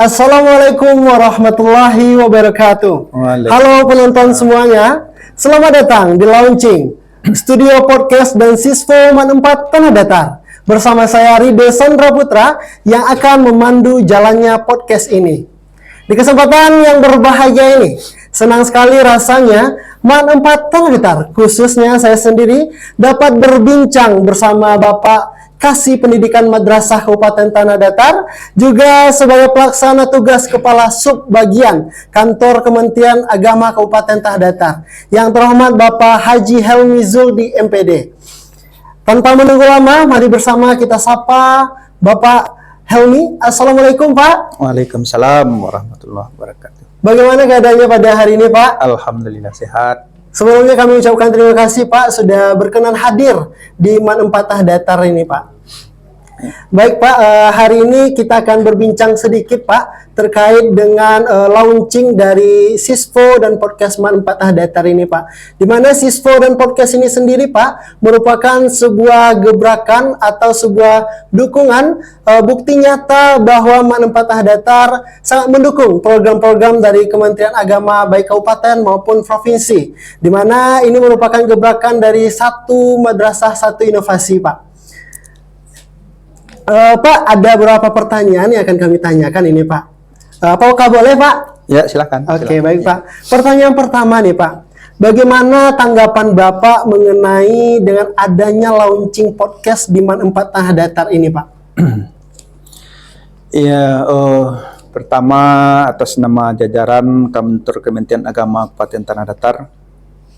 Assalamualaikum warahmatullahi wabarakatuh. Halo penonton semuanya, selamat datang di Launching Studio Podcast dan Sisfo Man 4 Tanah Datar. Bersama saya Ride Sondra Putra yang akan memandu jalannya podcast ini. Di kesempatan yang berbahagia ini, senang sekali rasanya Man 4 Tanah Datar, khususnya saya sendiri, dapat berbincang bersama Bapak Kasih Pendidikan Madrasah Kabupaten Tanah Datar, juga sebagai pelaksana tugas Kepala Subbagian Kantor Kementerian Agama Kabupaten Tanah Datar, yang terhormat Bapak Haji Helmi Zuldi MPD. Tanpa menunggu lama, mari bersama kita sapa Bapak Helmi. Assalamualaikum Pak. Waalaikumsalam warahmatullahi wabarakatuh. Bagaimana keadaannya pada hari ini Pak? Alhamdulillah sehat. Sebelumnya kami ucapkan terima kasih Pak sudah berkenan hadir di Man 4 Tanah Datar ini Pak. Baik Pak, hari ini kita akan berbincang sedikit Pak terkait dengan launching dari Sisfo dan podcast Man 4 Tanah Datar ini Pak. Di mana Sisfo dan podcast ini sendiri Pak merupakan sebuah gebrakan atau sebuah dukungan bukti nyata bahwa Man 4 Tanah Datar sangat mendukung program-program dari Kementerian Agama baik kabupaten maupun provinsi. Di mana ini merupakan gebrakan dari satu madrasah satu inovasi Pak. Pak, ada beberapa pertanyaan yang akan kami tanyakan ini Pak. Apakah boleh Pak? Ya silakan. Oke, baik Pak. Pertanyaan pertama nih Pak. Bagaimana tanggapan Bapak mengenai dengan adanya launching podcast di Man 4 Tanah Datar ini Pak? Iya, pertama atas nama jajaran Kantor Kementerian Agama Kabupaten Tanah Datar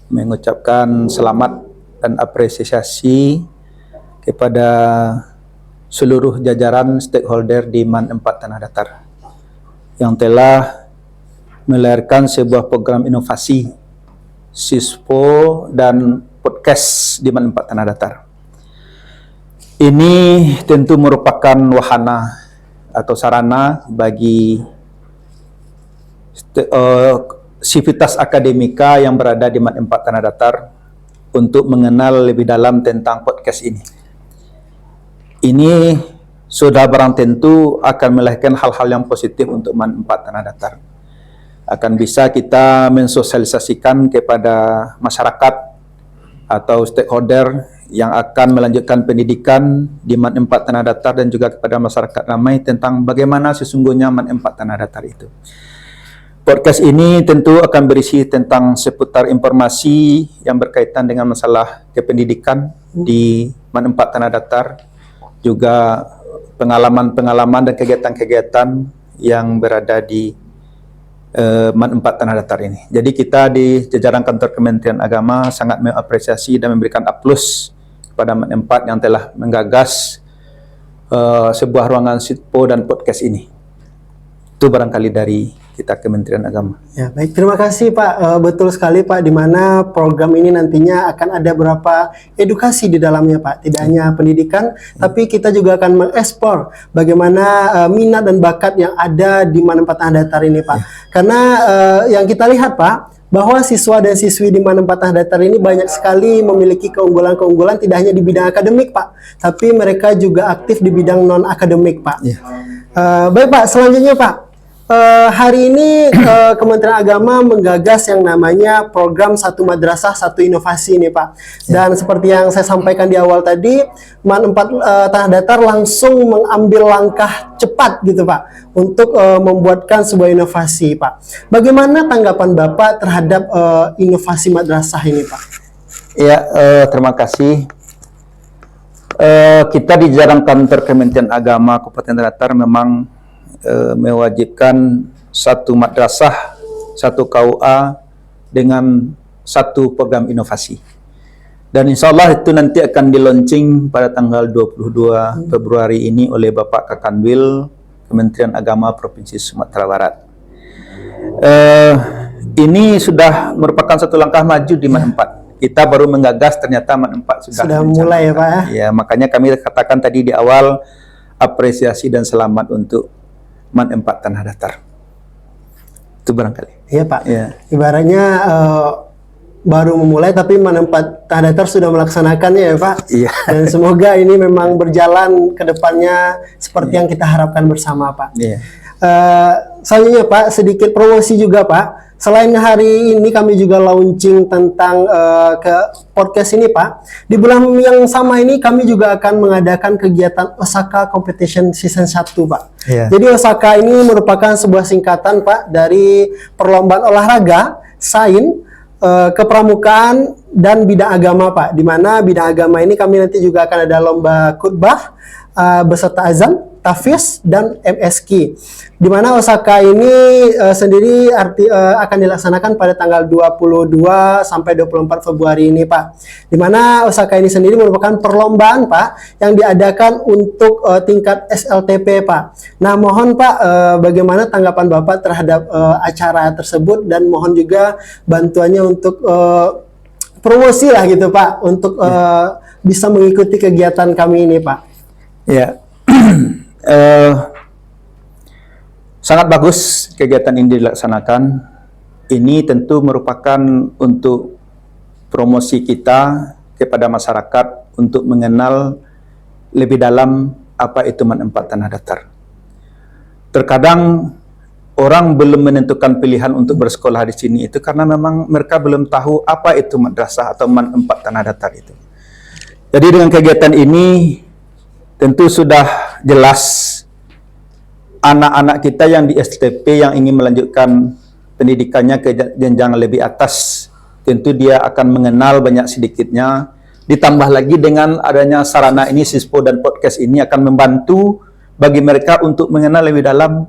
mengucapkan selamat dan apresiasi kepada seluruh jajaran stakeholder di Man 4 Tanah Datar yang telah melahirkan sebuah program inovasi Sisfo dan podcast di Man 4 Tanah Datar. Ini tentu merupakan wahana atau sarana bagi sivitas akademika yang berada di Man 4 Tanah Datar untuk mengenal lebih dalam tentang podcast ini. Ini sudah barang tentu akan melahirkan hal-hal yang positif untuk Man 4 Tanah Datar. Akan bisa kita mensosialisasikan kepada masyarakat atau stakeholder yang akan melanjutkan pendidikan di Man 4 Tanah Datar dan juga kepada masyarakat ramai tentang bagaimana sesungguhnya Man 4 Tanah Datar itu. Podcast ini tentu akan berisi tentang seputar informasi yang berkaitan dengan masalah kependidikan di Man 4 Tanah Datar, juga pengalaman-pengalaman dan kegiatan-kegiatan yang berada di Man 4 Tanah Datar ini. Jadi kita di jajaran Kantor Kementerian Agama sangat mengapresiasi dan memberikan aplaus kepada Man 4 yang telah menggagas sebuah ruangan Sisfo dan podcast ini. Itu barangkali dari kita Kementerian Agama. Ya, baik, terima kasih Pak. Betul sekali Pak, di mana program ini nantinya akan ada beberapa edukasi di dalamnya Pak. Tidak hanya pendidikan, tapi kita juga akan mengeksplor bagaimana minat dan bakat yang ada di Man 4 Tanah Datar ini Pak. Karena yang kita lihat Pak, bahwa siswa dan siswi di Man 4 Tanah Datar ini banyak sekali memiliki keunggulan-keunggulan tidak hanya di bidang akademik Pak, tapi mereka juga aktif di bidang non-akademik Pak. Baik Pak, selanjutnya Pak. Hari ini Kementerian Agama menggagas yang namanya program Satu Madrasah Satu Inovasi nih Pak. Dan seperti yang saya sampaikan di awal tadi, Man 4 Tanah Datar langsung mengambil langkah cepat gitu Pak untuk membuatkan sebuah inovasi Pak. Bagaimana tanggapan Bapak terhadap inovasi madrasah ini Pak? Ya, terima kasih. Kita di jajaran Kantor Kementerian Agama Kabupaten Tanah Datar memang mewajibkan satu madrasah, satu KUA dengan satu program inovasi. Dan insya Allah itu nanti akan di-launching pada tanggal 22 Februari ini oleh Bapak Kakanwil Kementerian Agama Provinsi Sumatera Barat. Ini sudah merupakan satu langkah maju di Man 4. Kita baru menggagas, ternyata Man 4 sudah mulai ya Pak. Ya, makanya kami katakan tadi di awal apresiasi dan selamat untuk Man 4 Tanah Datar. Itu barangkali. Iya Pak. Ya. Ibaratnya baru memulai tapi Man 4 Tanah Datar sudah melaksanakannya ya Pak. Iya. Dan semoga ini memang berjalan ke depannya seperti yang kita harapkan bersama Pak. Iya. Selanjutnya Pak, sedikit promosi juga Pak. Selain hari ini kami juga launching tentang ke podcast ini Pak. Di bulan yang sama ini kami juga akan mengadakan kegiatan Osaka Competition Season 1 Pak. Iya. Jadi Osaka ini merupakan sebuah singkatan Pak dari perlombaan olahraga, sains, kepramukaan dan bidang agama Pak. Di mana bidang agama ini kami nanti juga akan ada lomba khutbah beserta azan, tahfiz dan MSQ. Di mana Osaka ini sendiri akan dilaksanakan pada tanggal 22 sampai 24 Februari ini Pak. Di mana Osaka ini sendiri merupakan perlombaan Pak yang diadakan untuk tingkat SLTP Pak. Nah, mohon Pak bagaimana tanggapan Bapak terhadap acara tersebut dan mohon juga bantuannya untuk promosi lah gitu Pak untuk bisa mengikuti kegiatan kami ini Pak. Ya. Sangat bagus kegiatan ini dilaksanakan. Ini tentu merupakan untuk promosi kita kepada masyarakat untuk mengenal lebih dalam apa itu manfaat tanah datar. Terkadang orang belum menentukan pilihan untuk bersekolah di sini itu karena memang mereka belum tahu apa itu madrasah atau manfaat tanah datar itu. Jadi dengan kegiatan ini tentu sudah jelas anak-anak kita yang di STP yang ingin melanjutkan pendidikannya ke jenjang lebih atas, tentu dia akan mengenal banyak sedikitnya. Ditambah lagi dengan adanya sarana ini, Sispo dan podcast ini akan membantu bagi mereka untuk mengenal lebih dalam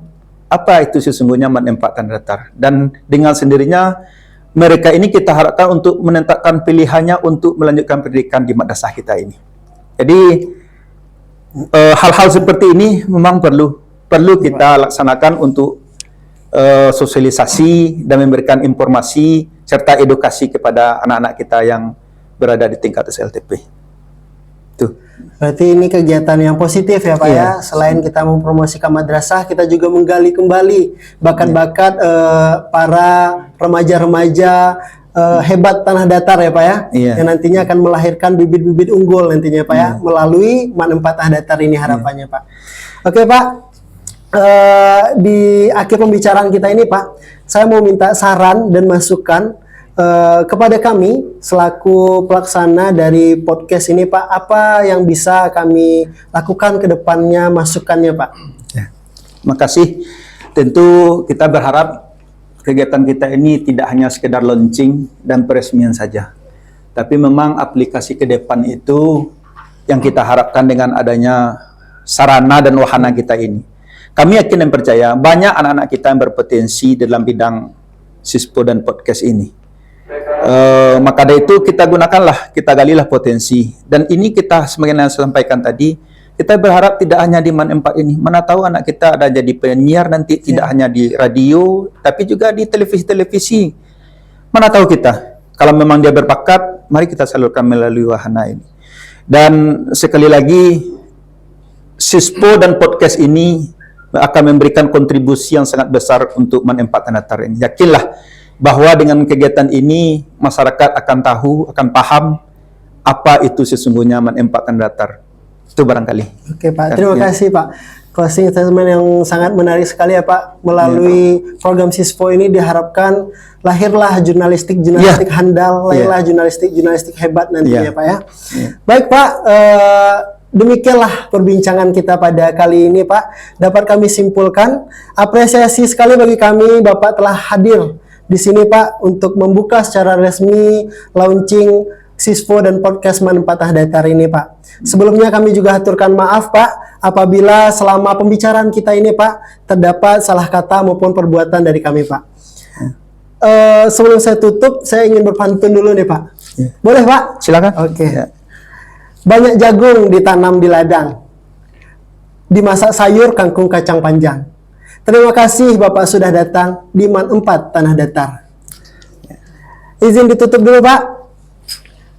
apa itu sesungguhnya manfaat tanah datar. Dan dengan sendirinya mereka ini kita harapkan untuk menentukan pilihannya untuk melanjutkan pendidikan di madrasah kita ini. Jadi hal-hal seperti ini memang perlu kita laksanakan untuk sosialisasi dan memberikan informasi serta edukasi kepada anak-anak kita yang berada di tingkat SLTP. Tuh. Berarti ini kegiatan yang positif ya Pak ya. Selain kita mempromosikan madrasah, kita juga menggali kembali bakat-bakat para remaja-remaja hebat tanah datar ya Pak ya, yang nantinya akan melahirkan bibit-bibit unggul nantinya Pak ya, melalui manfaat tanah datar ini harapannya Pak. Oke Pak, di akhir pembicaraan kita ini Pak, saya mau minta saran dan masukan kepada kami selaku pelaksana dari podcast ini Pak, apa yang bisa kami lakukan ke depannya, masukannya Pak. Ya. Makasih. Tentu kita berharap kegiatan kita ini tidak hanya sekedar launching dan peresmian saja, tapi memang aplikasi ke depan itu yang kita harapkan dengan adanya sarana dan wahana kita ini. Kami yakin dan percaya banyak anak-anak kita yang berpotensi dalam bidang Sispo dan podcast ini. Maka dari itu kita gunakanlah, kita galilah potensi. Dan ini kita sebagaimana saya sampaikan tadi, kita berharap tidak hanya di manfaat ini. Mana tahu anak kita ada jadi penyiar nanti tidak hanya di radio, tapi juga di televisi-televisi. Mana tahu kita, kalau memang dia berbakat, mari kita salurkan melalui wahana ini. Dan sekali lagi, Sispo dan podcast ini akan memberikan kontribusi yang sangat besar untuk manfaat tanah datar ini. Yakinlah bahwa dengan kegiatan ini masyarakat akan tahu, akan paham apa itu sesungguhnya manfaat tanah datar. Itu barangkali. Oke Pak, terima kasih Pak. Closing statement yang sangat menarik sekali ya Pak. Melalui program Sispo ini diharapkan lahirlah jurnalistik handal, lahirlah jurnalistik hebat nantinya Pak ya. Baik Pak, demikianlah perbincangan kita pada kali ini Pak. Dapat kami simpulkan, apresiasi sekali bagi kami Bapak telah hadir di sini Pak untuk membuka secara resmi launching Sispo dan podcast manfaat tanah datar ini Pak. Sebelumnya kami juga haturkan maaf Pak apabila selama pembicaraan kita ini Pak terdapat salah kata maupun perbuatan dari kami Pak. Sebelum saya tutup, saya ingin berpantun dulu nih Pak. Boleh Pak? Silakan. Oke. Banyak jagung ditanam di ladang, dimasak sayur kangkung kacang panjang. Terima kasih Bapak sudah datang di manfaat tanah datar. Izin ditutup dulu Pak.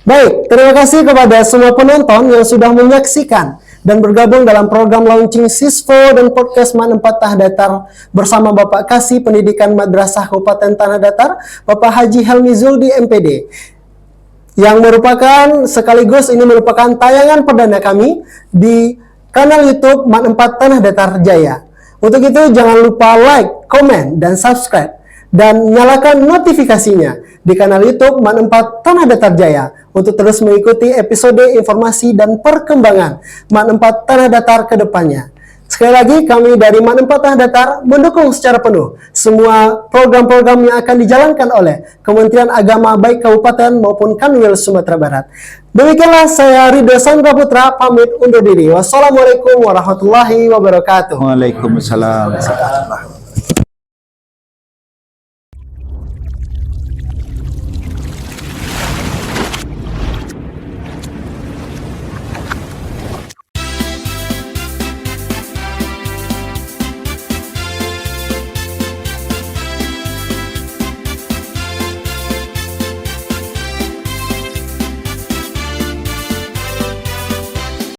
Baik, terima kasih kepada semua penonton yang sudah menyaksikan dan bergabung dalam program launching Sispo dan podcast manfaat tanah datar bersama Bapak Kasih Pendidikan Madrasah Kabupaten Tanah Datar, Bapak Haji Helmi Zuldi MPD. Yang merupakan sekaligus ini merupakan tayangan perdana kami di kanal YouTube Manfaat Tanah Datar Jaya. Untuk itu jangan lupa like, komen, dan subscribe. Dan nyalakan notifikasinya di kanal YouTube MAN 4 Tanah Datar Jaya untuk terus mengikuti episode informasi dan perkembangan MAN 4 Tanah Datar ke depannya. Sekali lagi kami dari MAN 4 Tanah Datar mendukung secara penuh semua program-program yang akan dijalankan oleh Kementerian Agama baik Kabupaten maupun Kanwil Sumatera Barat. Demikianlah saya Ridho Sandra Putra pamit undur diri. Wassalamualaikum warahmatullahi wabarakatuh. Waalaikumsalam.